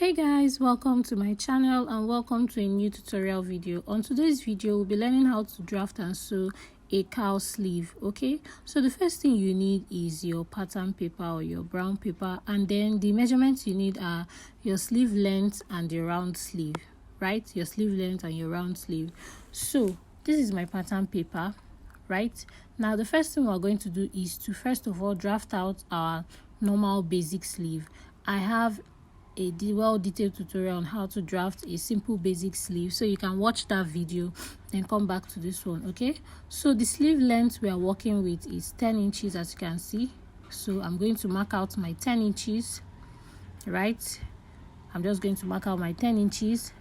Hey guys, welcome to my channel and welcome to a new tutorial video. On today's video, we'll be learning how to draft and sew a cowl sleeve. Okay, so the first thing you need is your pattern paper or your brown paper, and then the measurements you need are your sleeve length and your round sleeve, right? Your sleeve length and your round sleeve. So this is my pattern paper. Right now, the first thing we're going to do is to first of all draft out our normal basic sleeve. I have a well-detailed tutorial on how to draft a simple basic sleeve, so you can watch that video then come back to this one. Okay, so the sleeve length we are working with is 10 inches, as you can see. So I'm going to mark out my 10 inches. Right, I'm just going to mark out my 10 inches.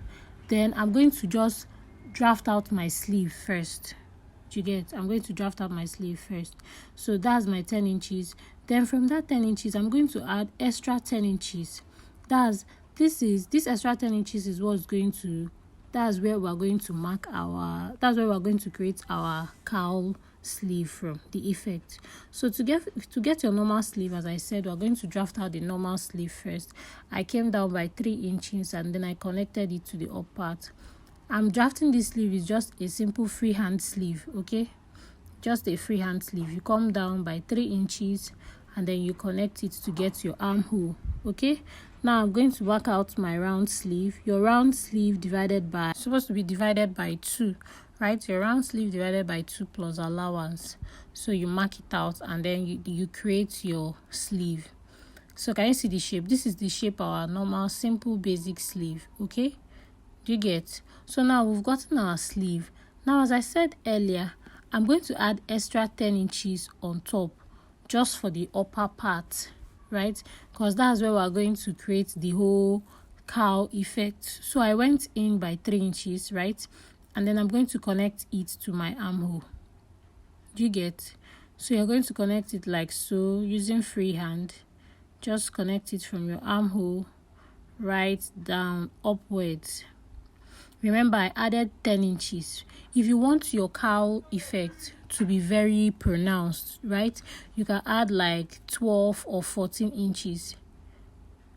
Then I'm going to just draft out my sleeve first. You get, I'm going to draft out my sleeve first. So that's my 10 inches. Then from that 10 inches, I'm going to add extra 10 inches. This extra 10 inches is what's going to, that's where we're going to mark our, that's where we're going to create our cowl sleeve from, the effect. So to get your normal sleeve, as I said, we're going to draft out the normal sleeve first. I came down by 3 inches and then I connected it to the up part. I'm drafting this sleeve is just a simple freehand sleeve. Okay, just a freehand sleeve. You come down by 3 inches and then you connect it to get your armhole. Okay, now I'm going to work out my round sleeve. Your round sleeve supposed to be divided by 2, right? Your round sleeve divided by 2 plus allowance. So you mark it out and then you create your sleeve. So can you see the shape? This is the shape of our normal simple basic sleeve. Okay, do you get? So now we've gotten our sleeve. Now, as I said earlier, I'm going to add extra 10 inches on top just for the upper part, right? Because that's where we're going to create the whole cowl effect. So I went in by 3 inches, right? And then I'm going to connect it to my armhole. Do you get? So you're going to connect it like so using freehand. Just connect it from your armhole right down upwards. Remember, I added 10 inches. If you want your cowl effect to be very pronounced, right, you can add like 12 or 14 inches.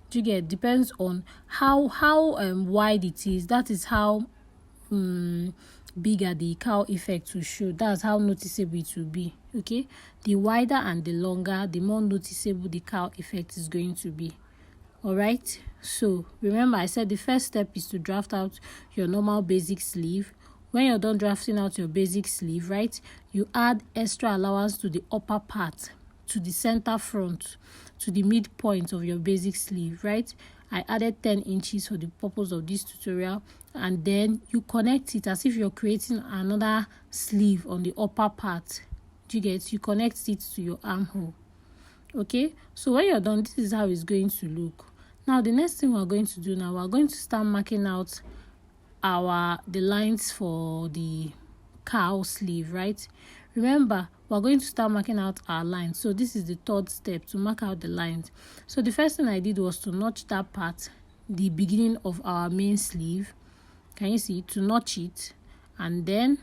Do you get? Depends on how wide it is. That is how bigger the cowl effect will show. That's how noticeable it will be. Okay, the wider and the longer, the more noticeable the cowl effect is going to be. All right, so remember I said the first step is to draft out your normal basic sleeve. When you're done drafting out your basic sleeve, right, you add extra allowance to the upper part, to the center front, to the midpoint of your basic sleeve, right? I added 10 inches for the purpose of this tutorial, and then you connect it as if you're creating another sleeve on the upper part. Do you get? You connect it to your armhole. Okay, so when you're done, this is how it's going to look. Now the next thing we're going to do now, we're going to start marking out the lines for the cowl sleeve, right? Remember, we're going to start marking out our lines. So this is the third step, to mark out the lines. So the first thing I did was to notch that part, the beginning of our main sleeve. Can you see? To notch it, and then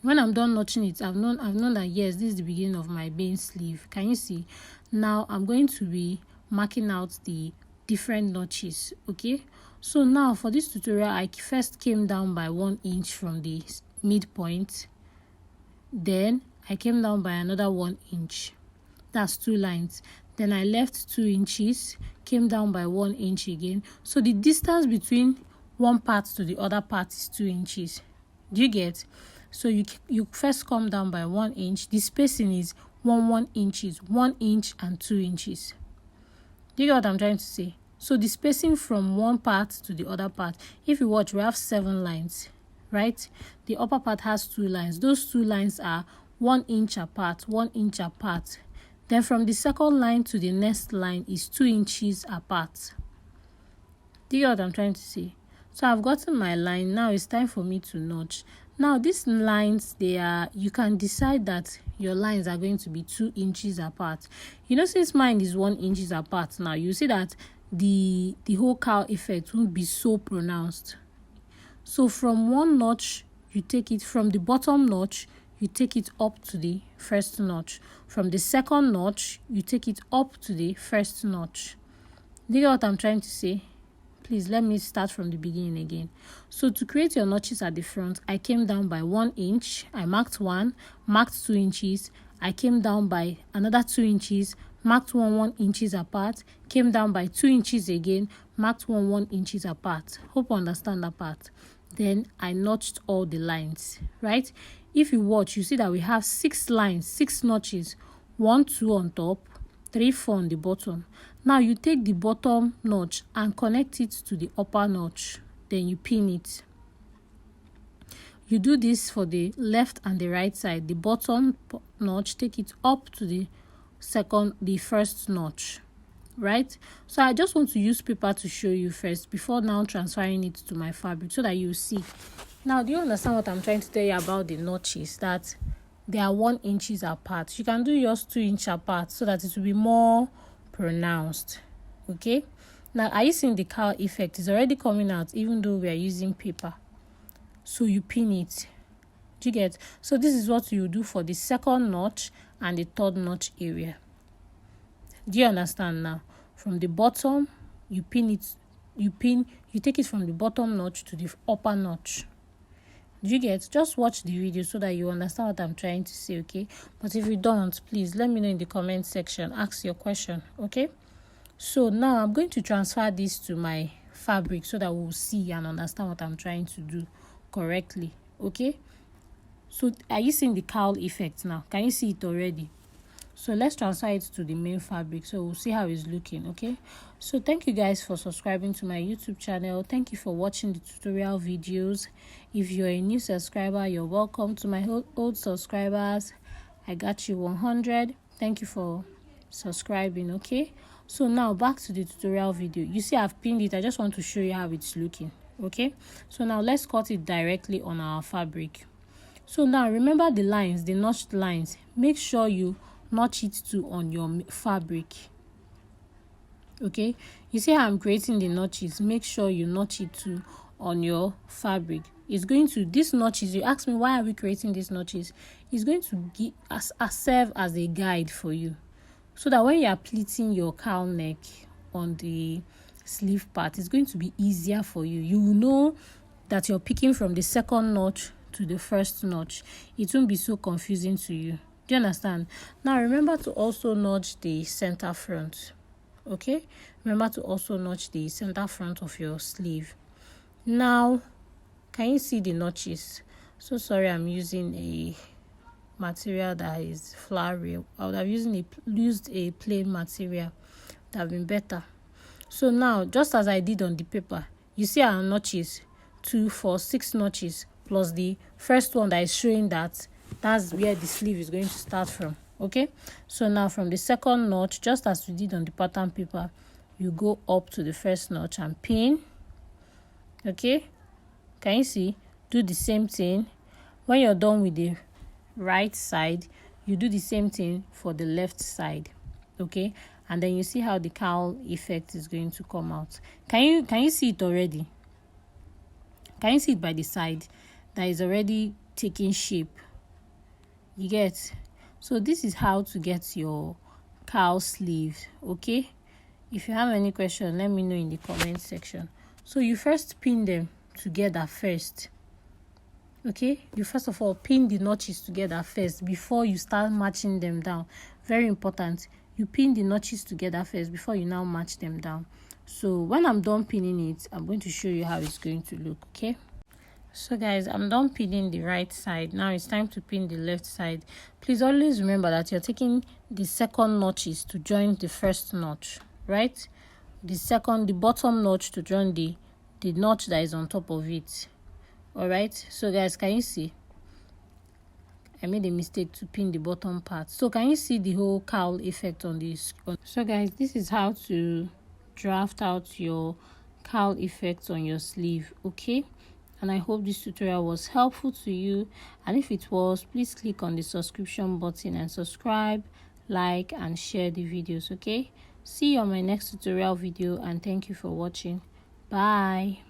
when I'm done notching it, I've known that yes, this is the beginning of my main sleeve. Can you see? Now I'm going to be marking out the different notches. Okay, so now for this tutorial, I first came down by 1 inch from the midpoint. Then I came down by another 1 inch. That's 2 lines. Then I left 2 inches, came down by 1 inch again. So the distance between one part to the other part is 2 inches. Do you get? So you first come down by 1 inch. The spacing is 1 inches, 1 inch and 2 inches. Do you get what I'm trying to say? So the spacing from one part to the other part, if you watch, we have 7 lines, right? The upper part has 2 lines. Those 2 lines are 1 inch apart, 1 inch apart. Then from the second line to the next line is 2 inches apart. Do you get what I'm trying to say? So I've gotten my line. Now it's time for me to notch. Now these lines, you can decide that your lines are going to be 2 inches apart. You know, since mine is 1 inches apart now, you see that the whole cowl effect won't be so pronounced. So from one notch, you take it from the bottom notch, you take it up to the first notch. From the second notch, you take it up to the first notch. Do you get what I'm trying to say? please let me start from the beginning again. So to create your notches at the front, I came down by 1 inch. I marked 1, marked 2 inches. I came down by another 2 inches, marked 1 inches apart, came down by 2 inches again, marked 1 inches apart. Hope you understand that part. Then I notched all the lines, right? If you watch, you see that we have 6 lines, 6 notches, 1, 2 on top, 3, 4 on the bottom. Now you take the bottom notch and connect it to the upper notch, then you pin it. You do this for the left and the right side. The bottom notch, take it up to the first notch, right? So I just want to use paper to show you first before now transferring it to my fabric so that you see. Now, do you understand what I'm trying to tell you about the notches? That they are 1 inch apart. You can do yours 2 inch apart so that it will be more pronounced. Okay. Now, are you seeing the cowl effect? It's already coming out even though we are using paper. So you pin it. Do you get? So this is what you do for the second notch and the third notch area. Do you understand now? From the bottom, you pin it. You take it from the bottom notch to the upper notch. Do you get? Just watch the video so that you understand what I'm trying to say, okay? But if you don't, please let me know in the comment section. Ask your question, okay? So now I'm going to transfer this to my fabric so that we'll see and understand what I'm trying to do correctly, okay? So are you seeing the cowl effect now? Can you see it already? So let's transfer it to the main fabric so we'll see how it's looking, okay? So thank you guys for subscribing to my YouTube channel. Thank you for watching the tutorial videos. If you're a new subscriber, you're welcome. To my old subscribers, I got you 100. Thank you for subscribing, okay? So now back to the tutorial video. You see I've pinned it. I just want to show you how it's looking, okay? So now let's cut it directly on our fabric. So now remember the lines, the notched lines. Make sure you notch it too on your fabric, okay? You see how I'm creating the notches. Make sure you notch it too on your fabric. It's going to, these notches, you ask me why are we creating these notches, it's going to give serve as a guide for you so that when you are pleating your cowl neck on the sleeve part, it's going to be easier for you. You will know that you're picking from the second notch to the first notch. It won't be so confusing to you. Do you understand? Now remember to also notch the center front, okay? Remember to also notch the center front of your sleeve. Now can you see the notches? So sorry, I'm using a material that is flowery. I would have used a plain material. That would have been better. So now, just as I did on the paper, you see our notches, 2, 4, 6 notches plus the first one that is showing that that's where the sleeve is going to start from, okay? So now from the second notch, just as we did on the pattern paper, you go up to the first notch and pin, okay? Can you see? Do the same thing. When you're done with the right side, you do the same thing for the left side, okay? And then you see how the cowl effect is going to come out. Can you see it already? Can you see it by the side that is already taking shape? You get? So this is how to get your cowl sleeve, okay? If you have any question, let me know in the comment section. So you first pin them together first, okay? You first of all pin the notches together first before you start matching them down. Very important. You pin the notches together first before you now match them down. So when I'm done pinning it, I'm going to show you how it's going to look, okay? So guys, I'm done pinning the right side. Now it's time to pin the left side. Please always remember that you're taking the second notches to join the first notch, right? The bottom notch to join the notch that is on top of it. All right, so guys, can you see I made a mistake to pin the bottom part? So can you see the whole cowl effect on this? So guys, this is how to draft out your cowl effect on your sleeve, okay? And I hope this tutorial was helpful to you, and if it was, please click on the subscription button and subscribe, like and share the videos, okay? See you on my next tutorial video, and thank you for watching. Bye.